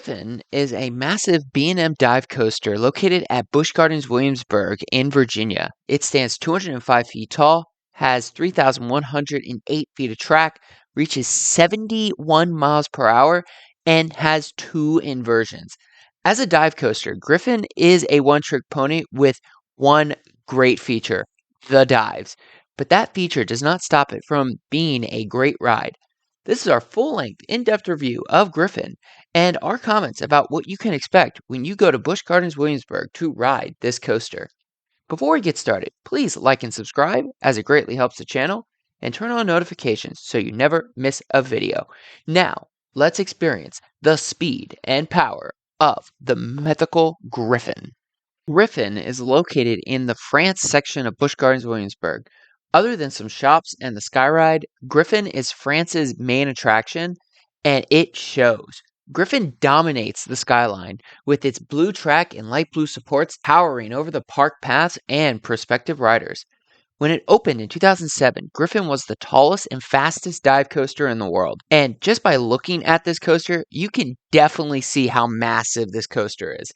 Griffon is a massive B&M dive coaster located at Busch Gardens, Williamsburg in Virginia. It stands 205 feet tall, has 3,108 feet of track, reaches 71 miles per hour, and has two inversions. As a dive coaster, Griffon is a one-trick pony with one great feature, the dives. But that feature does not stop it from being a great ride. This is our full-length, in-depth review of Griffon and our comments about what you can expect when you go to Busch Gardens Williamsburg to ride this coaster. Before we get started, please like and subscribe as it greatly helps the channel, and turn on notifications so you never miss a video. Now, let's experience the speed and power of the mythical Griffon. Griffon is located in the France section of Busch Gardens Williamsburg. Other than some shops and the Skyride, Griffon is France's main attraction, and it shows. Griffon dominates the skyline, with its blue track and light blue supports towering over the park paths and prospective riders. When it opened in 2007, Griffon was the tallest and fastest dive coaster in the world. And just by looking at this coaster, you can definitely see how massive this coaster is.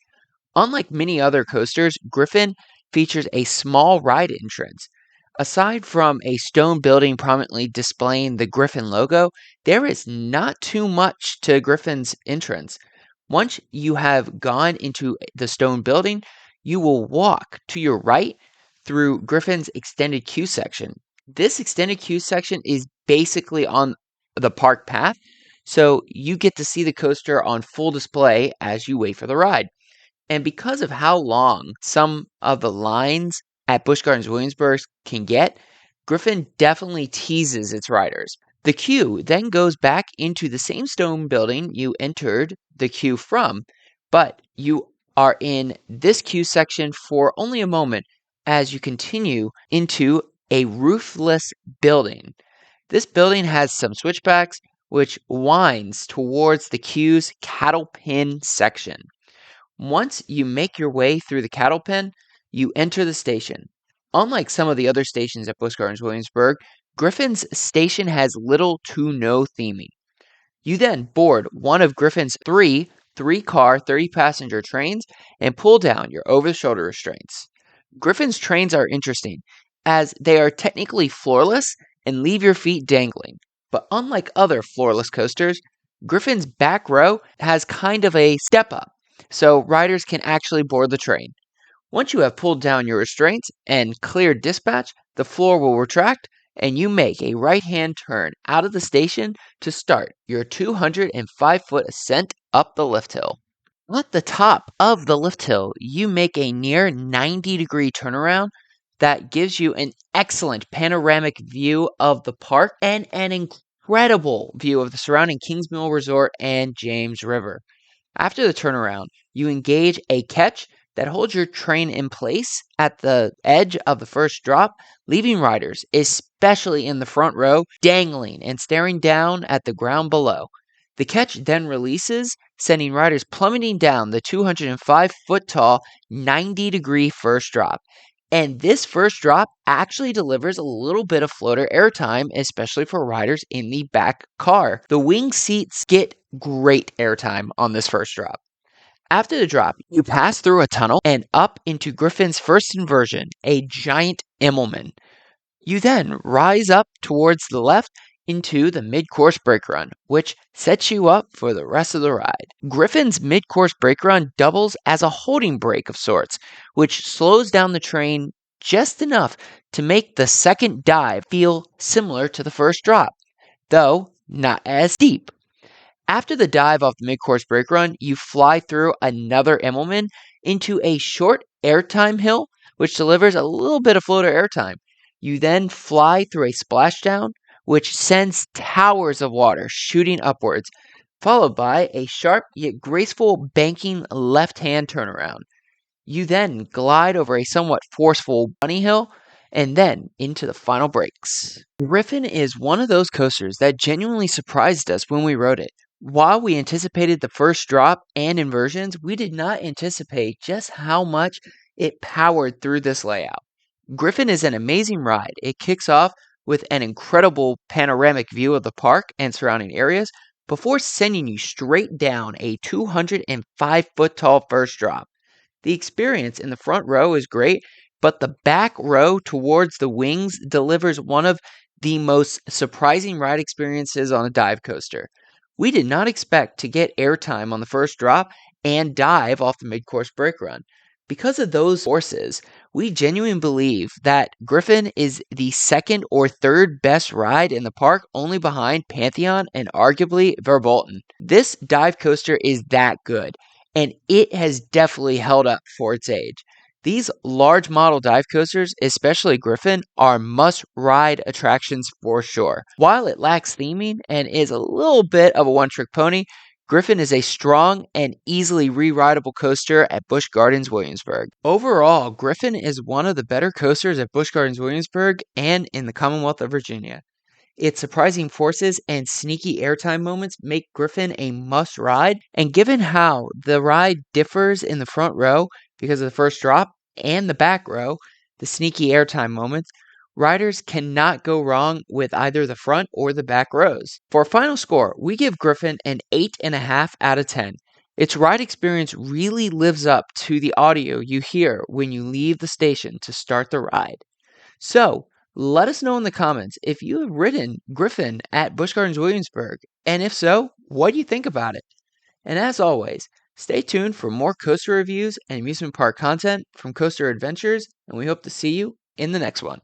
Unlike many other coasters, Griffon features a small ride entrance. Aside from a stone building prominently displaying the Griffon logo, there is not too much to Griffon's entrance. Once you have gone into the stone building, you will walk to your right through Griffon's extended queue section. This extended queue section is basically on the park path, so you get to see the coaster on full display as you wait for the ride. And because of how long some of the lines at Busch Gardens Williamsburg can get, Griffon definitely teases its riders. The queue then goes back into the same stone building you entered the queue from, but you are in this queue section for only a moment as you continue into a roofless building. This building has some switchbacks which winds towards the queue's cattle pen section. Once you make your way through the cattle pen, you enter the station. Unlike some of the other stations at Busch Gardens Williamsburg, Griffon's station has little to no theming. You then board one of Griffon's three-car, 30-passenger trains and pull down your over-the-shoulder restraints. Griffon's trains are interesting, as they are technically floorless and leave your feet dangling. But unlike other floorless coasters, Griffon's back row has kind of a step-up, so riders can actually board the train. Once you have pulled down your restraints and cleared dispatch, the floor will retract and you make a right-hand turn out of the station to start your 205-foot ascent up the lift hill. At the top of the lift hill, you make a near 90-degree turnaround that gives you an excellent panoramic view of the park and an incredible view of the surrounding Kingsmill Resort and James River. After the turnaround, you engage a catch that holds your train in place at the edge of the first drop, leaving riders, especially in the front row, dangling and staring down at the ground below. The catch then releases, sending riders plummeting down the 205-foot tall, 90-degree first drop. And this first drop actually delivers a little bit of floater airtime, especially for riders in the back car. The wing seats get great airtime on this first drop. After the drop, you pass through a tunnel and up into Griffon's first inversion, a giant Immelman. You then rise up towards the left into the mid-course brake run, which sets you up for the rest of the ride. Griffon's mid-course brake run doubles as a holding brake of sorts, which slows down the train just enough to make the second dive feel similar to the first drop, though not as steep. After the dive off the mid-course brake run, you fly through another Immelman into a short airtime hill, which delivers a little bit of floater airtime. You then fly through a splashdown, which sends towers of water shooting upwards, followed by a sharp yet graceful banking left-hand turnaround. You then glide over a somewhat forceful bunny hill, and then into the final brakes. Griffon is one of those coasters that genuinely surprised us when we rode it. While we anticipated the first drop and inversions, we did not anticipate just how much it powered through this layout. Griffon is an amazing ride. It kicks off with an incredible panoramic view of the park and surrounding areas, before sending you straight down a 205-foot tall first drop. The experience in the front row is great, but the back row towards the wings delivers one of the most surprising ride experiences on a dive coaster. We did not expect to get airtime on the first drop and dive off the mid-course brake run. Because of those forces, we genuinely believe that Griffon is the second or third best ride in the park, only behind Pantheon and arguably Verbolten. This dive coaster is that good, and it has definitely held up for its age. These large model dive coasters, especially Griffon, are must-ride attractions for sure. While it lacks theming and is a little bit of a one-trick pony, Griffon is a strong and easily re-rideable coaster at Busch Gardens Williamsburg. Overall, Griffon is one of the better coasters at Busch Gardens Williamsburg and in the Commonwealth of Virginia. Its surprising forces and sneaky airtime moments make Griffon a must ride, and given how the ride differs in the front row because of the first drop and the back row, the sneaky airtime moments, riders cannot go wrong with either the front or the back rows. For a final score, we give Griffon an 8.5 out of 10. Its ride experience really lives up to the audio you hear when you leave the station to start the ride. So, let us know in the comments if you have ridden Griffon at Busch Gardens Williamsburg, and if so, what do you think about it? And as always, stay tuned for more coaster reviews and amusement park content from Coaster Adventures, and we hope to see you in the next one.